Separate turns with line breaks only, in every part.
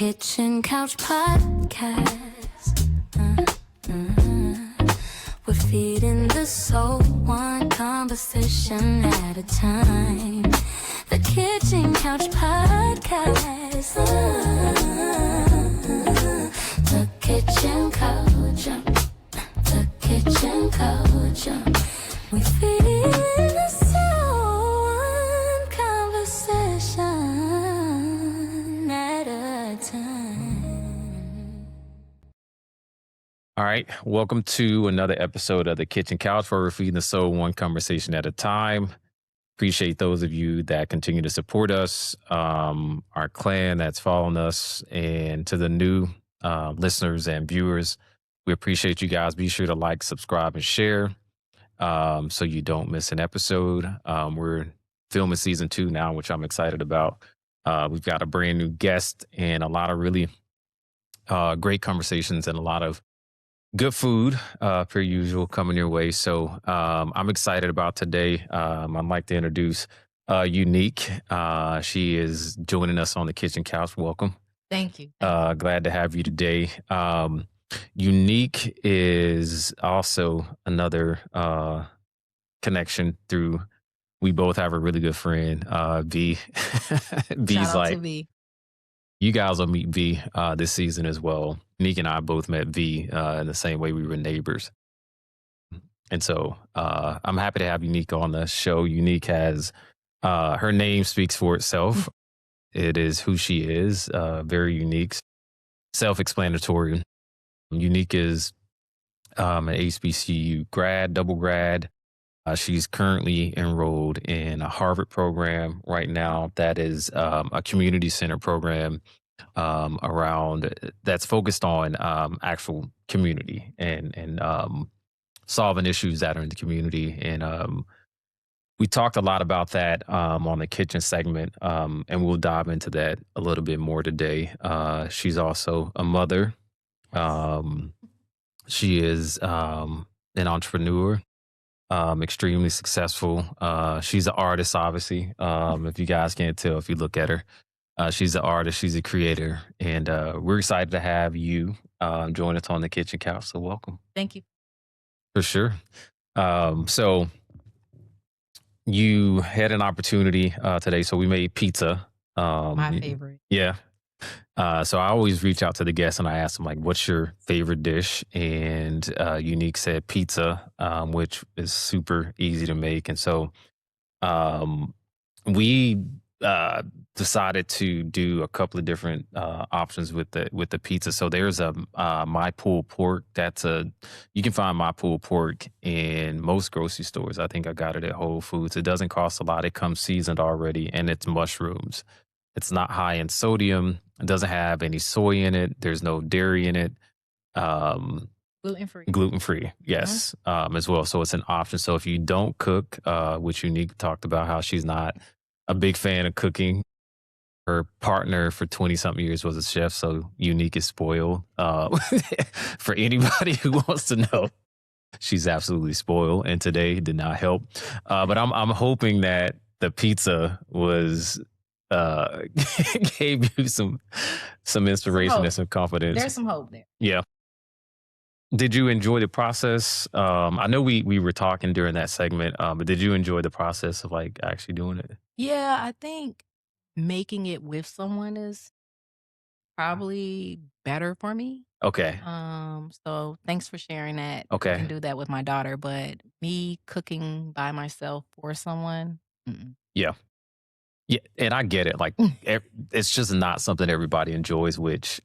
Kitchen Couch Podcast. We're feeding the soul one conversation at a time. The Kitchen Couch Podcast. The Kitchen Couch. The Kitchen Couch. We feeding the soul one conversation at a time.
All right, welcome to another episode of the Kitchen Couch, where we're feeding the soul one conversation at a time. Appreciate those of you that continue to support us, our clan that's following us, and to the new listeners and viewers, we appreciate you guys. Be sure to like, subscribe, and share so you don't miss an episode. We're filming season 2 now, which I'm excited about. We've got a brand new guest and a lot of really great conversations and a lot of good food, per usual, coming your way. So I'm excited about today. I'd like to introduce Unique. She is joining us on the Kitchen Couch. Welcome.
Thank you.
Glad to have you today. Unique is also another connection through, we both have a really good friend, V. V's
Shout out
like,
to V.
you guys will meet V this season as well. Nick and I both met V in the same way we were neighbors. And so I'm happy to have Unique on the show. Unique has, her name speaks for itself. It is who she is, very unique, self-explanatory. Unique is an HBCU grad, double grad. She's currently enrolled in a Harvard program right now that is a community center program around that's focused on actual community and solving issues that are in the community. And we talked a lot about that on the kitchen segment, and we'll dive into that a little bit more today. She's also a mother. She is an entrepreneur. Extremely successful. She's an artist, obviously. If you guys can't tell, if you look at her, she's an artist. She's a creator, and we're excited to have you join us on the Kitchen Couch. So welcome.
Thank you.
For sure. So you had an opportunity today. So we made pizza.
My favorite.
Yeah. So I always reach out to the guests and I ask them, like, what's your favorite dish? And Unique said pizza, which is super easy to make. And so we decided to do a couple of different options with the pizza. So there's a my pulled pork. You can find my pulled pork in most grocery stores. I think I got it at Whole Foods. It doesn't cost a lot. It comes seasoned already, and it's mushrooms. It's not high in sodium. It doesn't have any soy in it. There's no dairy in it.
Gluten-free.
Gluten-free, yes, as well. So it's an option. So if you don't cook, which Unique talked about how she's not a big fan of cooking. Her partner for 20-something years was a chef, so Unique is spoiled. For anybody who wants to know, she's absolutely spoiled, and today did not help. But I'm hoping that the pizza was gave you some inspiration and some confidence.
There's some hope there.
Yeah. Did you enjoy the process? I know we were talking during that segment, but did you enjoy the process of like actually doing it?
Yeah, I think making it with someone is probably better for me.
Okay.
So thanks for sharing that.
Okay.
I can do that with my daughter, but me cooking by myself for someone,
Yeah. Yeah, and I get it. Like, it's just not something everybody enjoys, which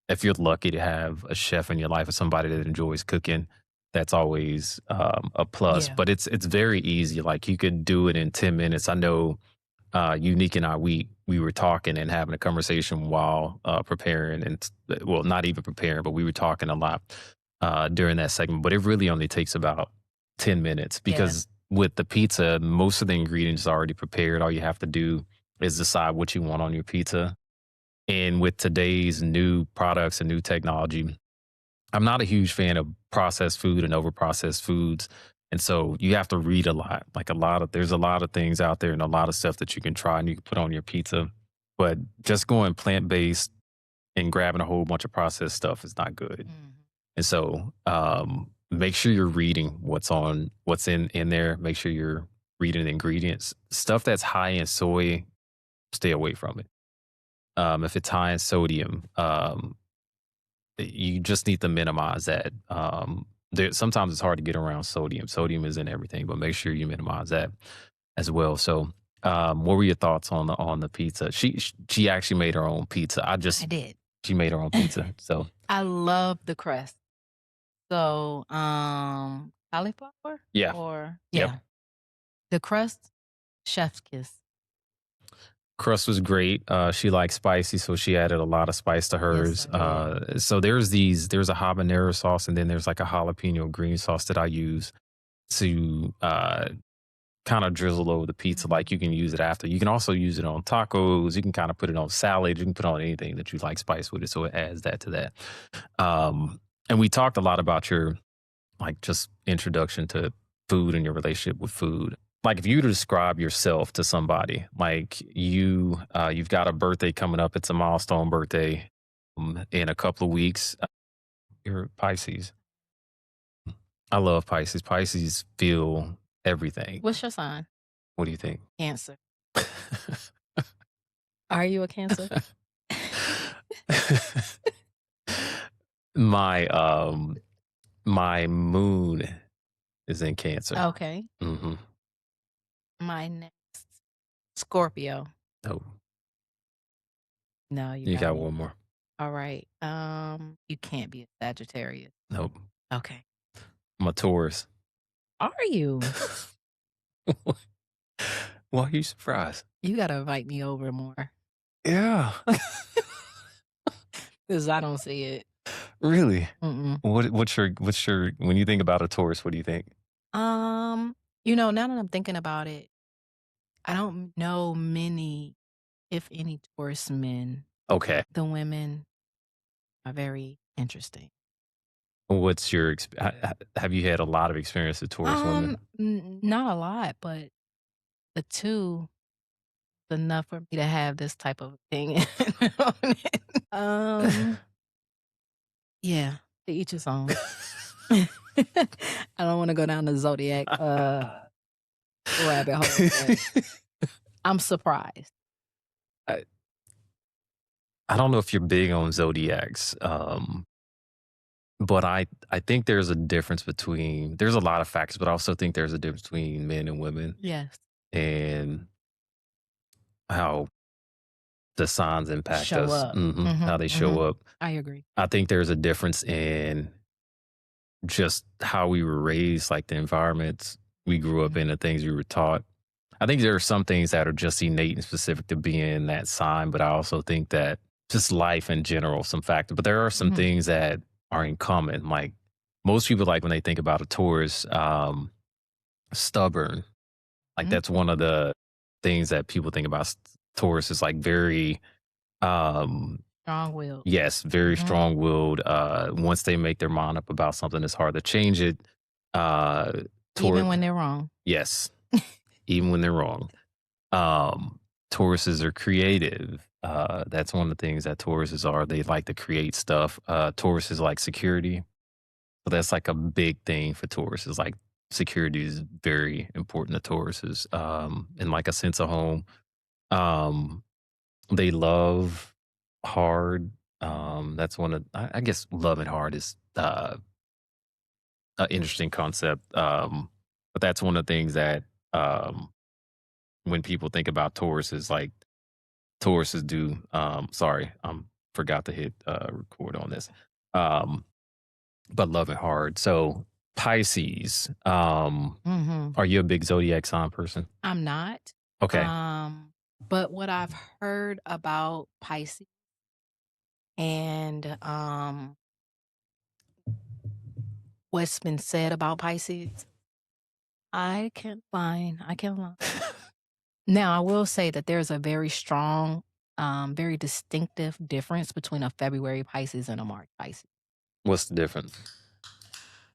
if you're lucky to have a chef in your life or somebody that enjoys cooking, that's always a plus.
Yeah.
But it's very easy. Like, you could do it in 10 minutes. I know Unique and I, we were talking and having a conversation while preparing, and well, not even preparing, but we were talking a lot during that segment. But it really only takes about 10 minutes because with the pizza, most of the ingredients are already prepared. All you have to do is decide what you want on your pizza. And with today's new products and new technology, I'm not a huge fan of processed food and over-processed foods. And so you have to read a lot. There's a lot of things out there and a lot of stuff that you can try and you can put on your pizza. But just going plant-based and grabbing a whole bunch of processed stuff is not good.
Mhm.
And so, make sure you're reading what's in there. Make sure you're reading the ingredients. Stuff that's high in soy, stay away from it. If it's high in sodium, you just need to minimize that. Sometimes it's hard to get around sodium. Sodium is in everything, but make sure you minimize that as well. So, what were your thoughts on the pizza? She actually made her own pizza.
I did.
She made her own pizza. So
I love the crust. So, cauliflower
yeah,
or
yep.
yeah, the crust, chef's kiss.
Crust was great. She likes spicy, so she added a lot of spice to hers.
I did.
So there's a habanero sauce, and then there's like a jalapeno green sauce that I use to kind of drizzle over the pizza. Like you can use it after. You can also use it on tacos. You can kind of put it on salad. You can put on anything that you like spice with it. So it adds that to that. And we talked a lot about your like just introduction to food and your relationship with food. Like if you were to describe yourself to somebody, like you've got a birthday coming up. It's a milestone birthday in a couple of weeks. You're Pisces. I love Pisces. Pisces feel everything.
What's your sign?
What do you think?
Cancer. Are you a Cancer?
my my moon is in Cancer.
Okay.
Mm-hmm.
My next Scorpio.
Oh,
No,
you got one more.
All right. You can't be a Sagittarius.
Nope.
Okay.
I'm a Taurus.
Are you?
Why are you surprised?
You gotta invite me over more.
Yeah.
Because I don't see it.
Really?
Mm-mm.
What's your when you think about a Taurus, what do you think?
Now that I'm thinking about it, I don't know many, if any, Taurus men.
Okay.
The women are very interesting.
What's your have you had a lot of experience with Taurus women?
Not a lot, but the two is enough for me to have this type of thing on it. Yeah, to each his own. I don't want to go down the zodiac rabbit hole. But I'm surprised.
I don't know if you're big on zodiacs, but I think there's a difference between there's a lot of factors, but I also think there's a difference between men and women
Yes.
and how the signs impact
Show
us,
up. Mhm,
how they show up.
I agree.
I think there's a difference in just how we were raised, like the environments we grew up in, the things we were taught. I think there are some things that are just innate and specific to being that sign, but I also think that just life in general, some factors. But there are some things that are in common. Like most people, like when they think about a Taurus, stubborn. Like that's one of the things that people think about Taurus is like very,
Strong-willed.
yes, very strong-willed. Once they make their mind up about something, it's hard to change it.
Even when they're wrong.
Yes, even when they're wrong. Tauruses are creative. That's one of the things that Tauruses are. They like to create stuff. Tauruses like security. So that's like a big thing for Tauruses. Like security is very important to Tauruses. And like a sense of home. They love hard. That's one of I guess loving hard is an interesting concept. But that's one of the things that when people think about Tauruses, like Tauruses do. Sorry, forgot to hit record on this. But loving hard. So Pisces. Are you a big zodiac sign person?
I'm not.
Okay.
But what I've heard about Pisces and what's been said about Pisces, I can't lie. Now, I will say that there's a very strong, very distinctive difference between a February Pisces and a March Pisces.
What's the difference?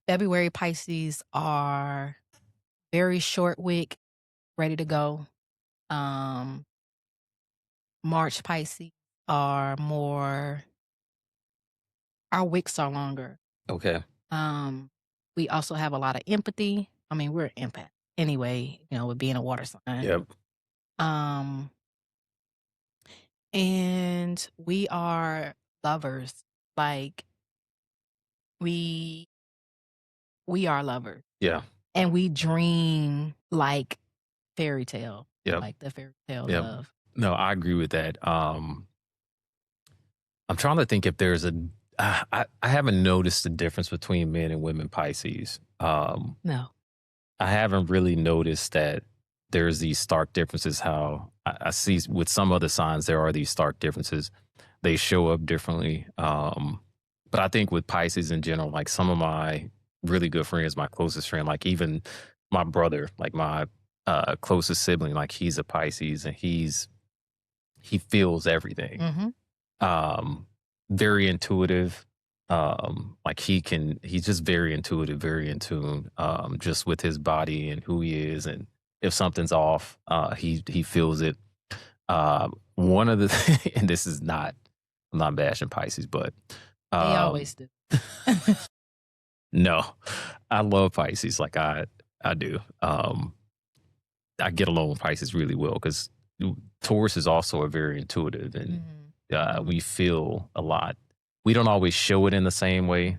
February Pisces are very short wick, ready to go. March Pisces are more our wicks are longer.
Okay.
We also have a lot of empathy. I mean, we're empath anyway, with being a water sign.
Yep.
Um, and we are lovers. Like we are lovers.
Yeah.
And we dream like fairy tale,
Yep.
like the fairy tale
Yep.
love.
No, I agree with that. I'm trying to think if there's I haven't noticed the difference between men and women Pisces.
No.
I haven't really noticed that there's these stark differences. How I see with some other signs, there are these stark differences. They show up differently. But I think with Pisces in general, like some of my really good friends, my closest friend, like even my brother, like my closest sibling, like he's a Pisces and he feels everything.
Mm-hmm.
Very intuitive. Like he's just very intuitive, very in tune, just with his body and who he is. And if something's off, he feels it. One of the, and this is not, I'm not bashing Pisces, but,
They always do.
no, I love Pisces. Like I do. I get along with Pisces really well because Taurus is also a very intuitive and we feel a lot. We don't always show it in the same way.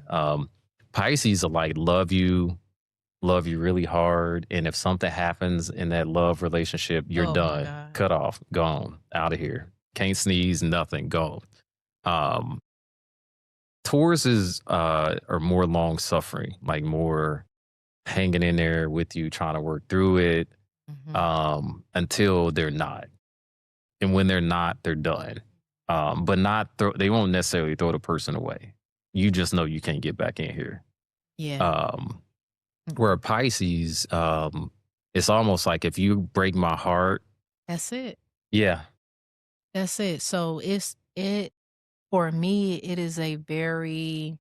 Pisces are like love you really hard, and if something happens in that love relationship, you're
Oh, my
done,
God.
cut off, gone, out of here. Can't sneeze, nothing, go. Tauruses are more long suffering, like more hanging in there with you, trying to work through it until they're not. And when they're not, they're done. But they won't necessarily throw the person away. You just know you can't get back in here.
Yeah.
Where a Pisces, it's almost like if you break my heart,
That's it.
yeah,
That's it. So for me, it is a very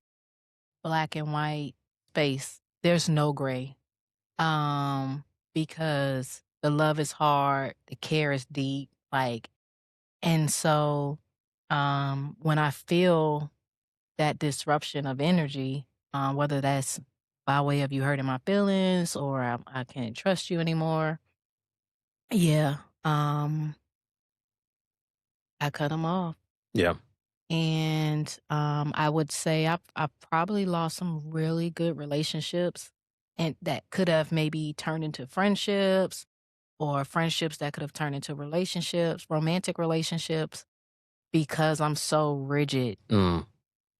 black and white space. There's no gray. Because the love is hard, the care is deep, and so when I feel that disruption of energy, whether that's by way of you hurting my feelings or I can't trust you anymore, yeah, I cut them off.
yeah,
And I would say I've probably lost some really good relationships, and that could have maybe turned into friendships, or friendships that could have turned into relationships, romantic relationships, because I'm so rigid.
mm,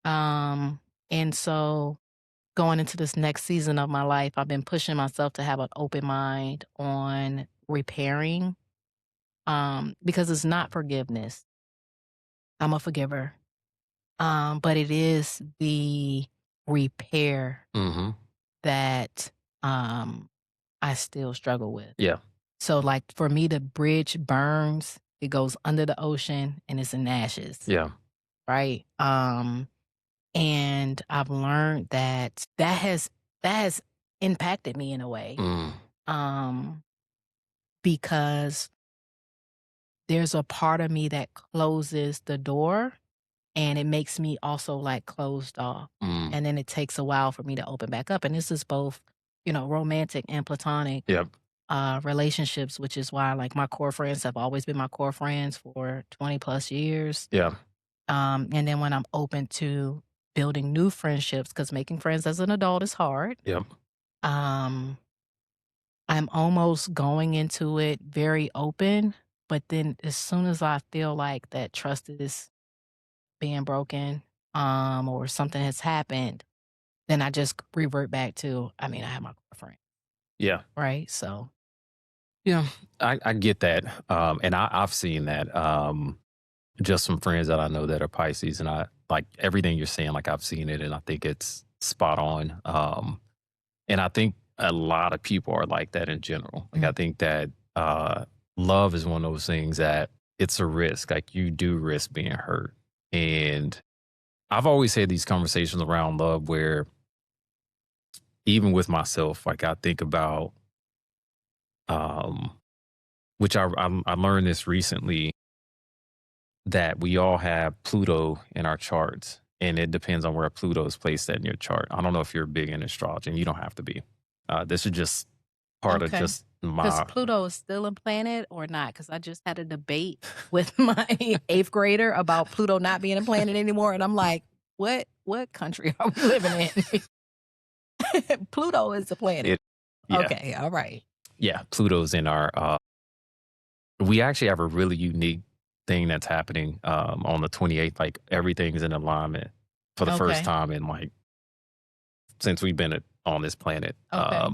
And so going into this next season of my life, I've been pushing myself to have an open mind on repairing, because it's not forgiveness. I'm a forgiver. But it is the repair
mm-hmm,
that I still struggle with.
yeah,
So, like, for me, the bridge burns, it goes under the ocean and it's in ashes,
yeah,
right? And I've learned that has impacted me in a way,
mm,
because there's a part of me that closes the door, and it makes me also like closed off.
mm,
And then it takes a while for me to open back up. And this is both, romantic and platonic
yep,
relationships, which is why like my core friends have always been my core friends for 20 plus years.
yeah,
And then when I'm open to building new friendships, because making friends as an adult is hard,
yep,
um, I'm almost going into it very open. But then as soon as I feel like that trust is being broken, or something has happened, then I just revert back to, I have my girlfriend,
yeah.
right? So,
Yeah, I get that. And I've seen that. Just some friends that I know that are Pisces, and I like everything you're saying, like I've seen it and I think it's spot on. And I think a lot of people are like that in general. Like I think that love is one of those things that it's a risk. Like you do risk being hurt. And I've always had these conversations around love where even with myself, like I think about um which I learned this recently, that we all have Pluto in our charts. and it depends on where Pluto is placed in your chart. I don't know if you're big in astrology, and you don't have to be. This is just part of
Okay.
just
Because
my
Pluto is still a planet or not? Because I just had a debate with my 8th grader about Pluto not being a planet anymore, and I'm like, what country are we living in? Pluto is a planet.
it. Yeah,
Okay, all right.
yeah. Pluto's in our. We actually have a really unique thing that's happening on the 28th. Like everything's in alignment for the first
Okay.
time in like since we've been on this planet.
Okay.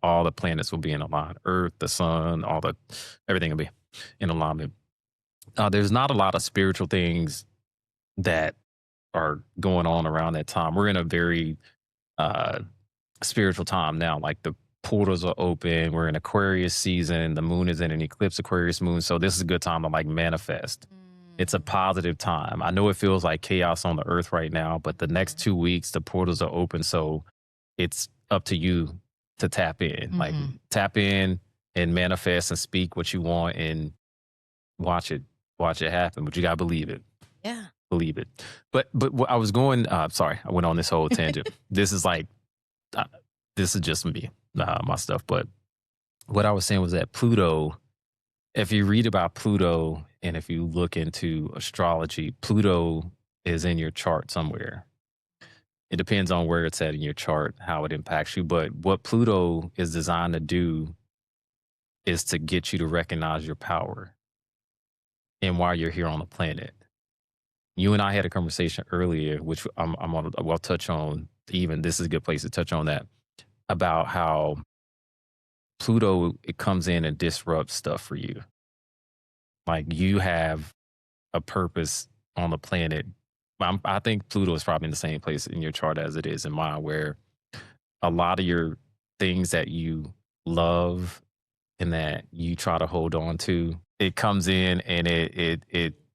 All the planets will be in alignment. Earth, the sun, everything will be in alignment. There's not a lot of spiritual things that are going on around that time. We're in a very uh, spiritual time now. Like the portals are open. We're in Aquarius season. The moon is in an eclipse, Aquarius moon. So this is a good time to like manifest. It's a positive time. I know it feels like chaos on the earth right now, but the next 2 weeks, the portals are open. So it's up to you to tap in. Like tap in and manifest and speak what you want and watch it happen. But you gotta believe it.
Yeah.
Believe it. But what I was going, sorry, I went on this whole tangent. This is like this is just me, my stuff. But what I was saying was that Pluto, if you read about Pluto and if you look into astrology, Pluto is in your chart somewhere. It depends on where it's at in your chart, how it impacts you. But what Pluto is designed to do is to get you to recognize your power and why you're here on the planet. You and I had a conversation earlier, which I'll touch on. Even this is a good place to touch on that, about how Pluto, it comes in and disrupts stuff for you. Like you have a purpose on the planet. I think Pluto is probably in the same place in your chart as it is in mine, where a lot of your things that you love and that you try to hold on to, it comes in and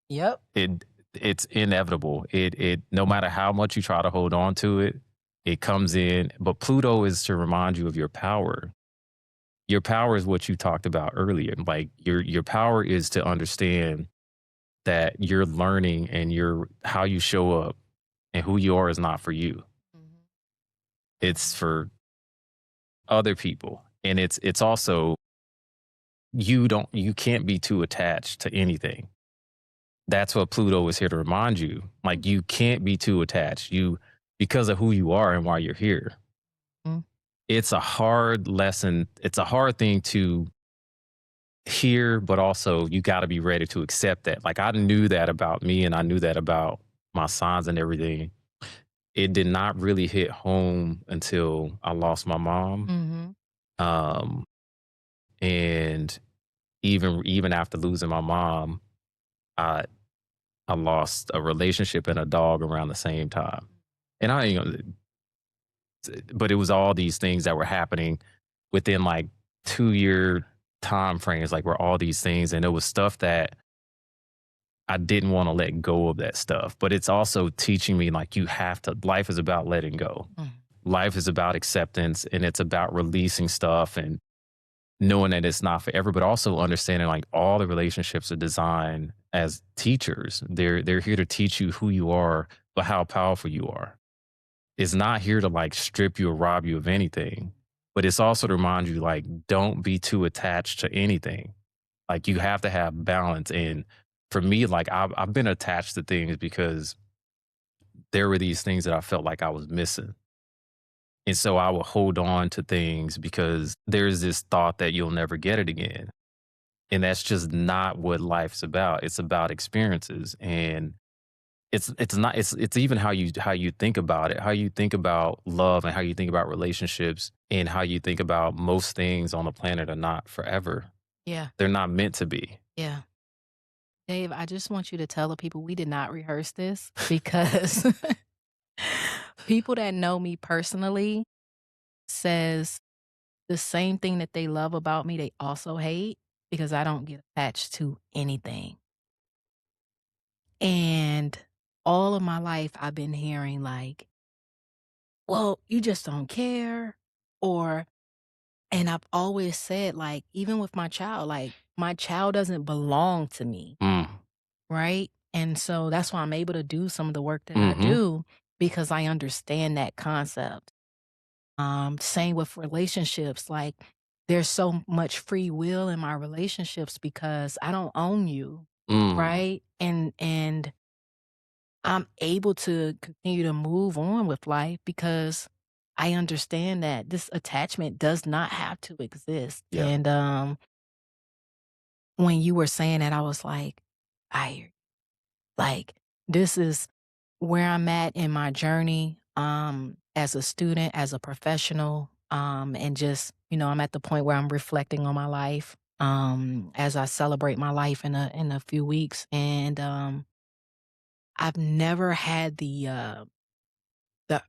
Yep.
it's inevitable. It no matter how much you try to hold on to it, it comes in. But Pluto is to remind you of your power. Your power is what you talked about earlier. Like your power is to understand that you're learning and how you show up and who you are is not for you. It's for other people. And it's also you can't be too attached to anything. That's what Pluto is here to remind you. Like you can't be too attached. Because of who you are and why you're here.
Mm.
It's a hard lesson. It's a hard thing to hear, but also you got to be ready to accept that. Like I knew that about me and I knew that about my signs and everything. It did not really hit home until I lost my mom. Um, and even after losing my mom, I lost a relationship and a dog around the same time. And but it was all these things that were happening within like 2-year time frames, like where all these things, and it was stuff that I didn't want to let go of that stuff. But it's also teaching me like life is about letting go. Life is about acceptance and it's about releasing stuff and knowing that it's not forever, but also understanding like all the relationships are designed as teachers. They're here to teach you who you are, but how powerful you are. It's not here to like strip you or rob you of anything, but it's also to remind you like don't be too attached to anything. Like you have to have balance. And for me, like I've been attached to things because there were these things that I felt like I was missing. And so I will hold on to things because there's this thought that you'll never get it again. And that's just not what life's about. It's about experiences. And it's even how you think about it, how you think about love and how you think about relationships and how you think about most things on the planet are not forever.
Yeah.
They're not meant to be.
Yeah. Dave, I just want you to tell the people we did not rehearse this because people that know me personally says the same thing that they love about me, they also hate because I don't get attached to anything. And all of my life, I've been hearing like, well, you just don't care. And I've always said, even with my child, my child doesn't belong to me.
Mm.
Right. And so that's why I'm able to do some of the work that I
Mm-hmm.
do because I understand that concept. Same with relationships. Like there's so much free will in my relationships because I don't own you,
Mm.
right? And I'm able to continue to move on with life because I understand that this attachment does not have to exist.
Yeah.
And when you were saying that, I was like, I hear you. Like this is where I'm at in my journey as a student, as a professional, and just, I'm at the point where I'm reflecting on my life as I celebrate my life in a few weeks. And I've never had the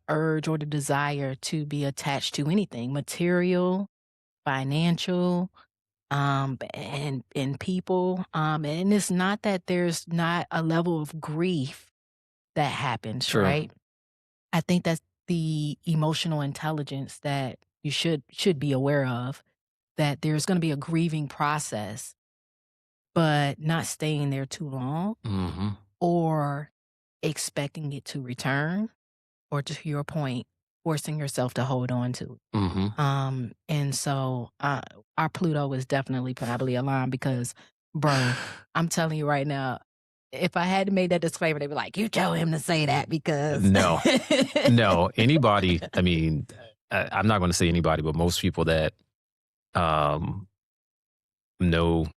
urge or the desire to be attached to anything material, financial, and people. And it's not that there's not a level of grief that happens,
Sure.
right? I think that's the emotional intelligence that you should be aware of, that there's going to be a grieving process, but not staying there too long
Mm-hmm.
or expecting it to return, or to your point, forcing yourself to hold on to it.
Mm-hmm.
And so our Pluto is definitely probably aligned because, bro, I'm telling you right now, if I had to make that disclaimer, they'd be like, "You tell him to say that because."
No. No. Anybody, I mean, I'm not going to say anybody, but most people that um, know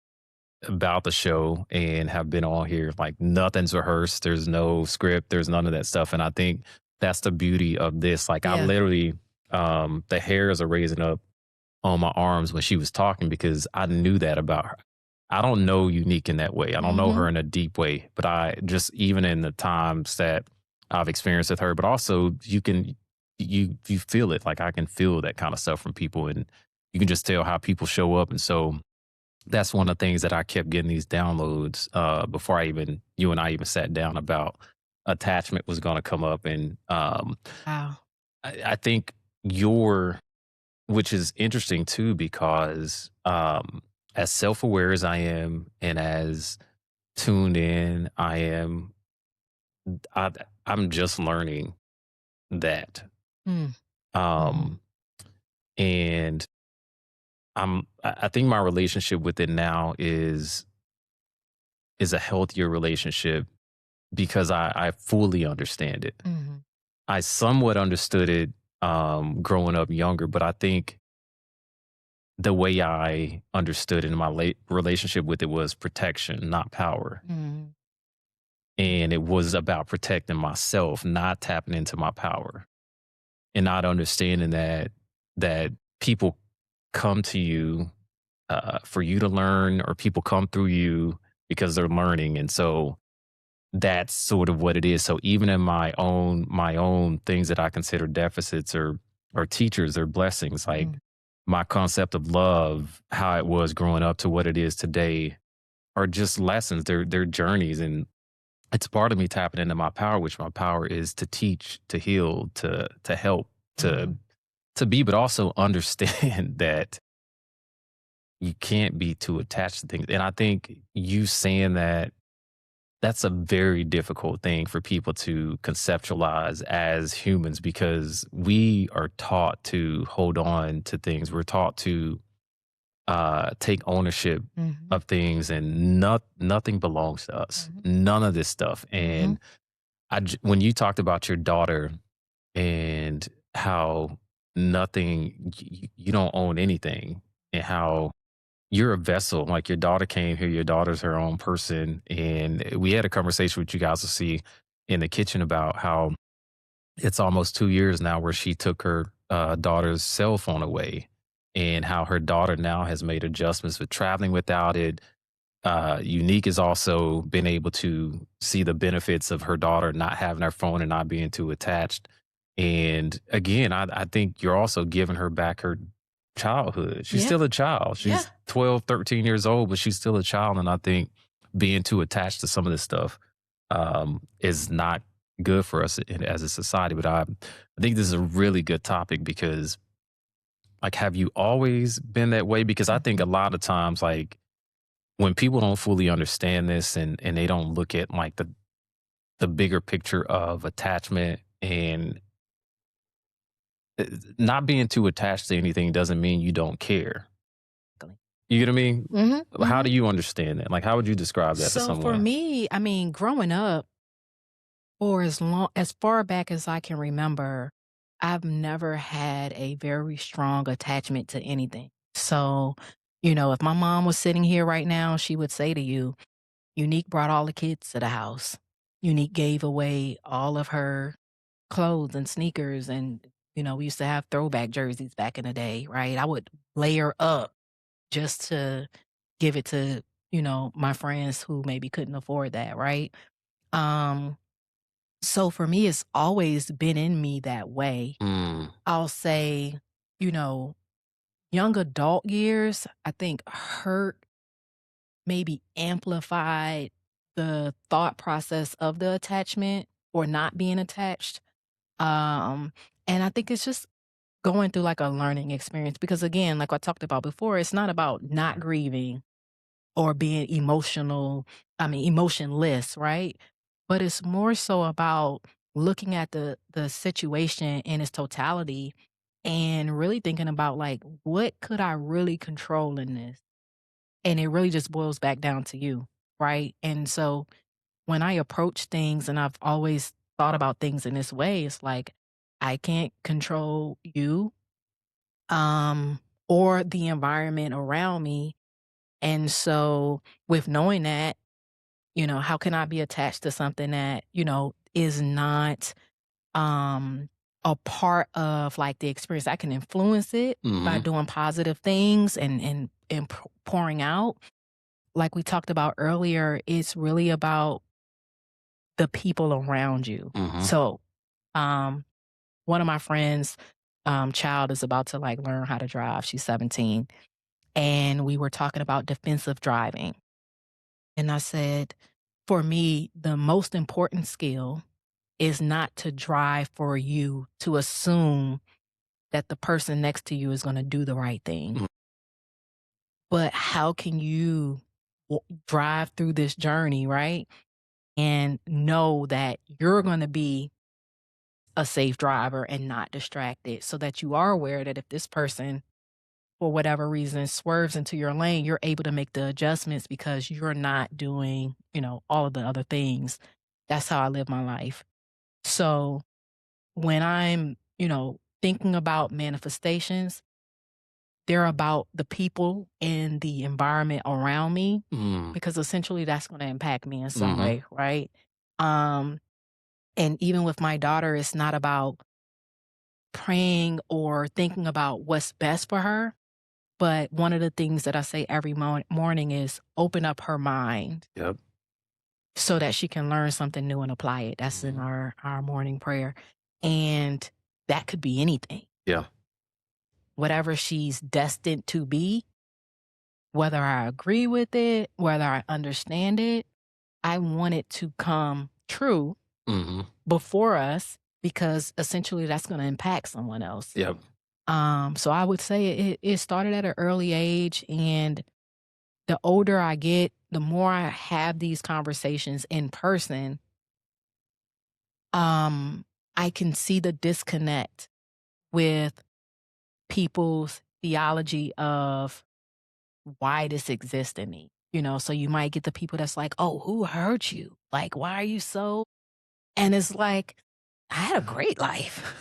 about the show and have been on here, like nothing's rehearsed. There's no script. There's none of that stuff. And I think that's the beauty of this. Like I
Yeah.
literally, the hairs are raising up on my arms when she was talking because I knew that about her. I don't know Unique in that way. I don't know her in a deep way, but I just, even in the times that I've experienced with her, but also you feel it. Like I can feel that kind of stuff from people, and you can just tell how people show up. And so that's one of the things that I kept getting these downloads before you and I even sat down about attachment was going to come up. And
Wow.
I think which is interesting too, because as self-aware as I am and as tuned in I am, I, I'm just learning that.
Mm.
Um, and I think my relationship with it now is a healthier relationship because I fully understand it.
Mm-hmm.
I somewhat understood it growing up younger, but I think the way I understood it in my late relationship with it was protection, not power.
Mm-hmm.
And it was about protecting myself, not tapping into my power, and not understanding that people come to you for you to learn, or people come through you because they're learning. And so that's sort of what it is. So even in my own things that I consider deficits or teachers or blessings, like my concept of love, how it was growing up to what it is today, are just lessons. They're journeys, and it's part of me tapping into my power, which my power is to teach, to heal, to help, to be, but also understand that you can't be too attached to things. And I think you saying that, that's a very difficult thing for people to conceptualize as humans, because we are taught to hold on to things. We're taught to take ownership of things, and nothing belongs to us. None of this stuff. And when you talked about your daughter and how you don't own anything, and how you're a vessel. Like your daughter came here, your daughter's her own person. And we had a conversation with you guys to see in the kitchen about how it's almost 2 years now where she took her daughter's cell phone away, and how her daughter now has made adjustments with traveling without it. Unique has also been able to see the benefits of her daughter not having her phone and not being too attached. And again, I think you're also giving her back her childhood. She's still a child. She's 12, 13 years old, but she's still a child. And I think being too attached to some of this stuff is not good for us as a society. But I think this is a really good topic because, like, have you always been that way? Because I think a lot of times, like, when people don't fully understand this, and they don't look at like the bigger picture of attachment and not being too attached to anything doesn't mean you don't care. You get what I mean?
Mm-hmm,
How
mm-hmm.
do you understand that? Like, how would you describe that to
So for
someone?
me, I mean, growing up, for as far back as I can remember, I've never had a very strong attachment to anything. So, if my mom was sitting here right now, she would say to you, Unique brought all the kids to the house. Unique gave away all of her clothes and sneakers. And, we used to have throwback jerseys back in the day, right? I would layer up just to give it to, my friends who maybe couldn't afford that, right? Um, so for me, it's always been in me that way.
Mm,
I'll say, you know, young adult years, I think hurt maybe amplified the thought process of the attachment or not being attached. Um, and I think it's just going through like a learning experience because again, like I talked about before, it's not about not grieving or being emotionless, right? But it's more so about looking at the situation in its totality and really thinking about like what could I really control in this? And it really just boils back down to you, right? And so when I approach things and I've always thought about things in this way, it's like I can't control you um or the environment around me. And so with knowing that, how can I be attached to something that, is not um a part of like the experience? I can influence it by
hmm
doing positive things and pouring out. Like we talked about earlier, it's really about the people around you.
hmm
So, um, one of my friends' child is about to like learn how to drive. She's 17, and we were talking about defensive driving. And I said, for me, the most important skill is not to drive for you to assume that the person next to you is going to do the right thing.
Mm.
But how can you drive through this journey, right? And know that you're going to be a safe driver and not distracted so that you are aware that if this person, for whatever reason, swerves into your lane, you're able to make the adjustments because you're not doing, all of the other things. That's how I live my life. So when I'm, thinking about manifestations, they're about the people and the environment around me
Mm,
because essentially that's going to impact me in some
hmm
way, right? Um, and even with my daughter, it's not about praying or thinking about what's best for her. But one of the things that I say every morning is open up her mind
Yep.
so that she can learn something new and apply it. That's in
Mhm.
our morning prayer. And that could be anything.
Yeah.
Whatever she's destined to be, whether I agree with it, whether I understand it, I want it to come true
hmm
before us because essentially that's going to impact someone else.
Yep.
So I would say it started at an early age, and the older I get, the more I have these conversations in person, I can see the disconnect with people's theology of why this exists in me. So you might get the people that's like, "Oh, who hurt you? Like, why are you so?" And it's like, I had a great life.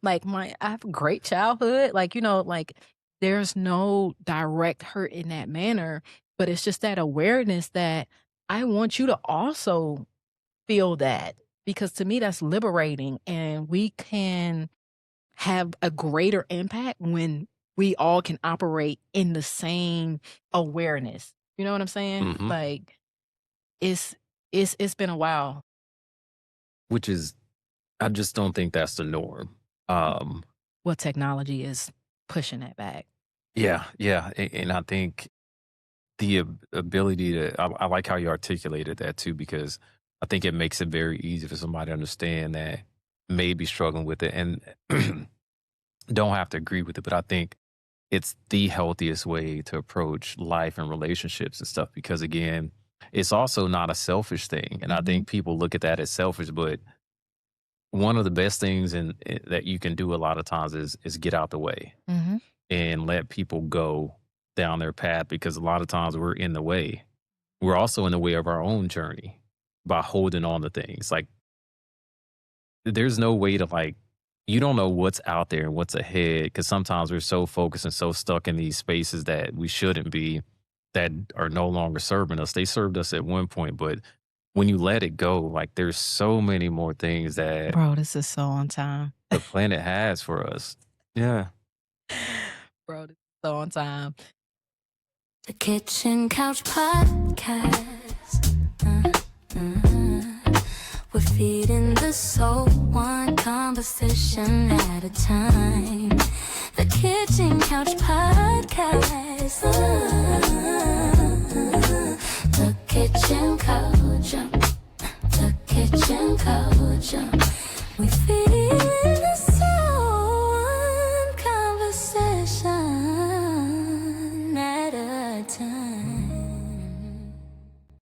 Like I have a great childhood. Like, like there's no direct hurt in that manner, but it's just that awareness that I want you to also feel that because to me that's liberating and we can have a greater impact when we all can operate in the same awareness. You know what I'm saying?
hmm
Like it's it's been a while.
Which is, I just don't think that's the norm. Um,
What technology is pushing that back.
yeah, yeah, and I think the ability to, I like how you articulated that too, because I think it makes it very easy for somebody to understand that may be struggling with it and don't have to agree with it. But I think it's the healthiest way to approach life and relationships and stuff because again, it's also not a selfish thing. And I think people look at that as selfish, but one of the best things that you can do a lot of times is get out the way
Mm-hmm.
and let people go down their path, because a lot of times we're in the way. We're also in the way of our own journey by holding on to things. Like, there's no way to, like, you don't know what's out there and what's ahead, because sometimes we're so focused and so stuck in these spaces that we shouldn't be, that are no longer serving us. They served us at one point, but when you let it go, like, there's so many more things that
Bro, this is so on time.
the planet has for us. Yeah.
Bro, this is so on time.
The Kitchen Couch Podcast. We're feeding the soul one conversation at a time. The Kitchen Couch Podcast. The Kitchen Couch. The Kitchen Couch. We feeding the soul one conversation at a time.